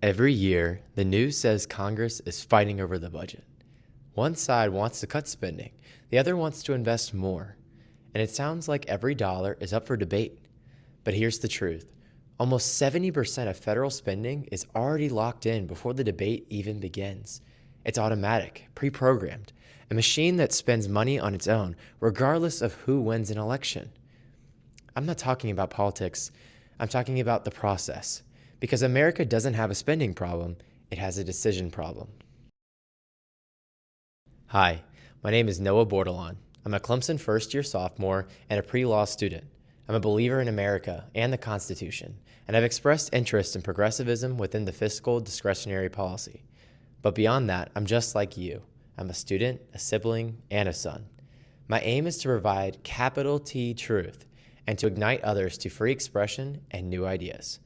Every year, the news says Congress is fighting over the budget. One side wants to cut spending, the other wants to invest more. And it sounds like every dollar is up for debate. But here's the truth. Almost 70% of federal spending is already locked in before the debate even begins. It's automatic, pre-programmed, a machine that spends money on its own, regardless of who wins an election. I'm not talking about politics. I'm talking about the process. Because America doesn't have a spending problem, it has a decision problem. Hi, my name is Noah Bordelon. I'm a Clemson first-year sophomore and a pre-law student. I'm a believer in America and the Constitution, and I've expressed interest in progressivism within the fiscal discretionary policy. But beyond that, I'm just like you. I'm a student, a sibling, and a son. My aim is to provide capital T truth and to ignite others to free expression and new ideas.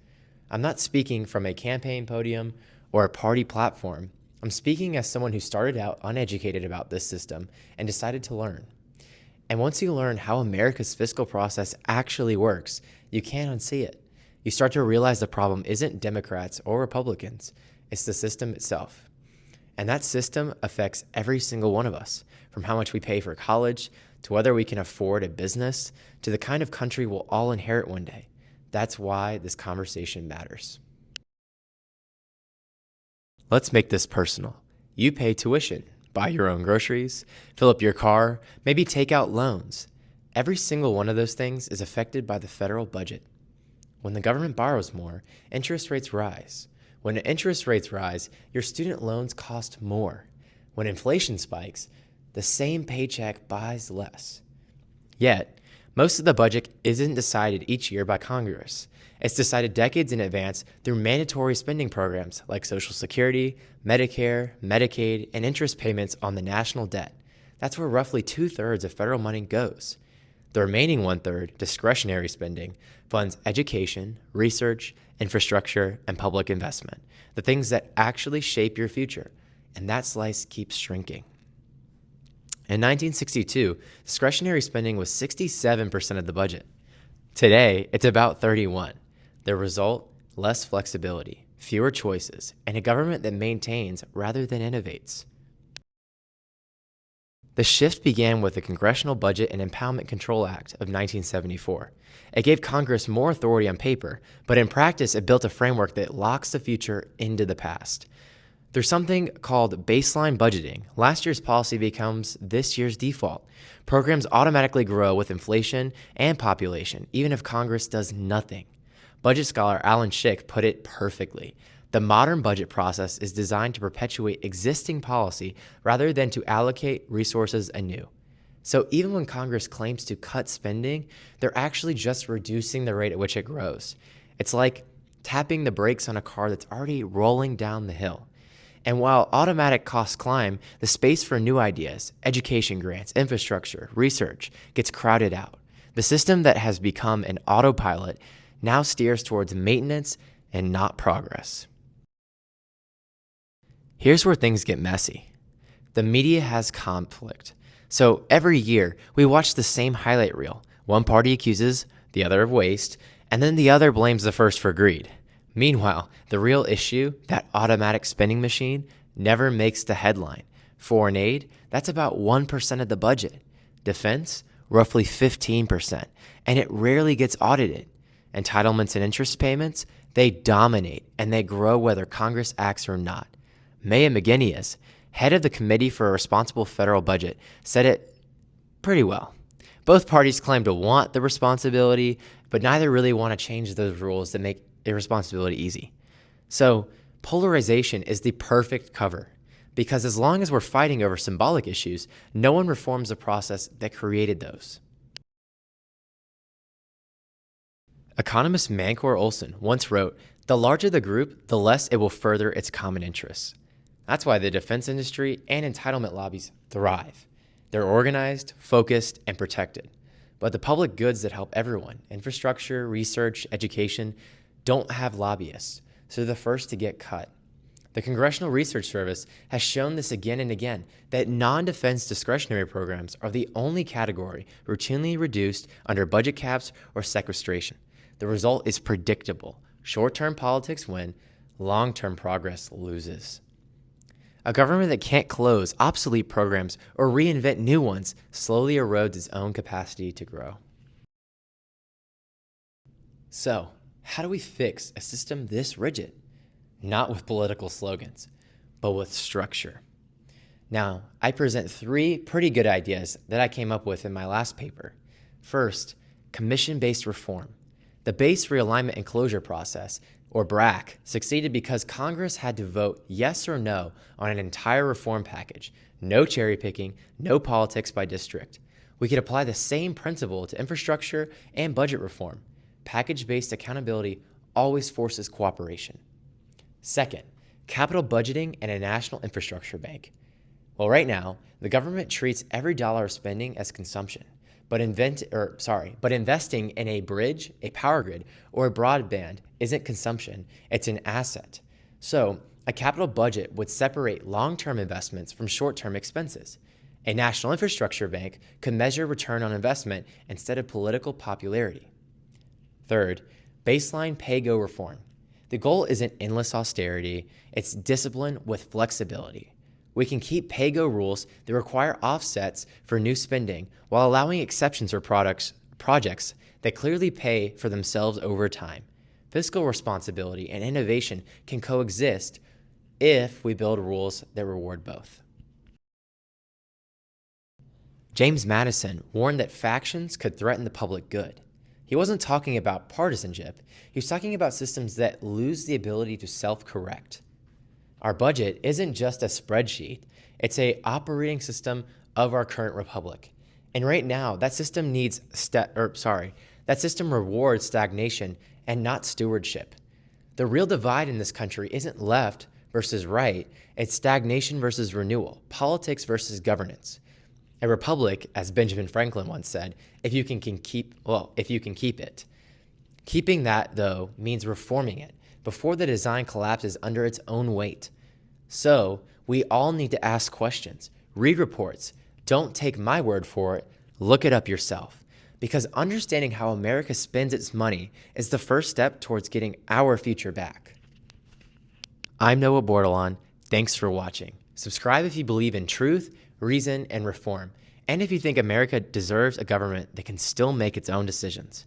I'm not speaking from a campaign podium or a party platform. I'm speaking as someone who started out uneducated about this system and decided to learn. And once you learn how America's fiscal process actually works, you can't unsee it. You start to realize the problem isn't Democrats or Republicans, it's the system itself. And that system affects every single one of us, from how much we pay for college, to whether we can afford a business, to the kind of country we'll all inherit one day. That's why this conversation matters. Let's make this personal. You pay tuition, buy your own groceries, fill up your car, maybe take out loans. Every single one of those things is affected by the federal budget. When the government borrows more, interest rates rise. When interest rates rise, your student loans cost more. When inflation spikes, the same paycheck buys less. Yet, most of the budget isn't decided each year by Congress. It's decided decades in advance through mandatory spending programs like Social Security, Medicare, Medicaid, and interest payments on the national debt. That's where roughly 2/3 of federal money goes. The remaining 1/3, discretionary spending, funds education, research, infrastructure, and public investment, the things that actually shape your future. And that slice keeps shrinking. In 1962, discretionary spending was 67% of the budget. Today, it's about 31%. The result, less flexibility, fewer choices, and a government that maintains rather than innovates. The shift began with the Congressional Budget and Impoundment Control Act of 1974. It gave Congress more authority on paper, but in practice, it built a framework that locks the future into the past. Through something called baseline budgeting, last year's policy becomes this year's default. Programs automatically grow with inflation and population, even if Congress does nothing. Budget scholar Alan Schick put it perfectly. The modern budget process is designed to perpetuate existing policy rather than to allocate resources anew. So even when Congress claims to cut spending, they're actually just reducing the rate at which it grows. It's like tapping the brakes on a car that's already rolling down the hill. And while automatic costs climb, the space for new ideas, education grants, infrastructure, research gets crowded out. The system that has become an autopilot now steers towards maintenance and not progress. Here's where things get messy. The media has conflict. So every year, we watch the same highlight reel. One party accuses the other of waste, and then the other blames the first for greed. Meanwhile, the real issue, that automatic spending machine, never makes the headline. Foreign aid, that's about 1% of the budget. Defense, roughly 15%, and it rarely gets audited. Entitlements and interest payments, they dominate, and they grow whether Congress acts or not. Maya McGuinness, head of the Committee for a Responsible Federal Budget, said it pretty well. Both parties claim to want the responsibility, but neither really want to change those rules that make irresponsibility easy. So polarization is the perfect cover, because as long as we're fighting over symbolic issues, no one reforms the process that created those. Economist Mancor Olson once wrote, "The larger the group, the less it will further its common interests." That's why the defense industry and entitlement lobbies thrive. They're organized, focused, and protected. But the public goods that help everyone, infrastructure, research, education, don't have lobbyists, so they're the first to get cut. The Congressional Research Service has shown this again and again, that non-defense discretionary programs are the only category routinely reduced under budget caps or sequestration. The result is predictable. Short-term politics win, long-term progress loses. A government that can't close obsolete programs or reinvent new ones slowly erodes its own capacity to grow. So, how do we fix a system this rigid? Not with political slogans, but with structure. Now, I present 3 pretty good ideas that I came up with in my last paper. First, commission-based reform. The base realignment and closure process, or BRAC, succeeded because Congress had to vote yes or no on an entire reform package. No cherry picking, no politics by district. We could apply the same principle to infrastructure and budget reform. Package-based accountability always forces cooperation. Second, capital budgeting and a national infrastructure bank. Well, right now, the government treats every dollar of spending as consumption, but investing in a bridge, a power grid, or a broadband isn't consumption, it's an asset. So, a capital budget would separate long-term investments from short-term expenses. A national infrastructure bank could measure return on investment instead of political popularity. Third, baseline pay-go reform. The goal isn't endless austerity, it's discipline with flexibility. We can keep pay-go rules that require offsets for new spending while allowing exceptions for projects that clearly pay for themselves over time. Fiscal responsibility and innovation can coexist if we build rules that reward both. James Madison warned that factions could threaten the public good. He wasn't talking about partisanship, he was talking about systems that lose the ability to self-correct. Our budget isn't just a spreadsheet, it's an operating system of our current republic. And right now, that system rewards stagnation and not stewardship. The real divide in this country isn't left versus right, it's stagnation versus renewal, politics versus governance. A republic, as Benjamin Franklin once said, if you can keep it. Keeping that, though, means reforming it before the design collapses under its own weight. So, we all need to ask questions, read reports, don't take my word for it, look it up yourself. Because understanding how America spends its money is the first step towards getting our future back. I'm Noah Bordelon. Thanks for watching. Subscribe if you believe in truth, reason, and reform, and if you think America deserves a government that can still make its own decisions.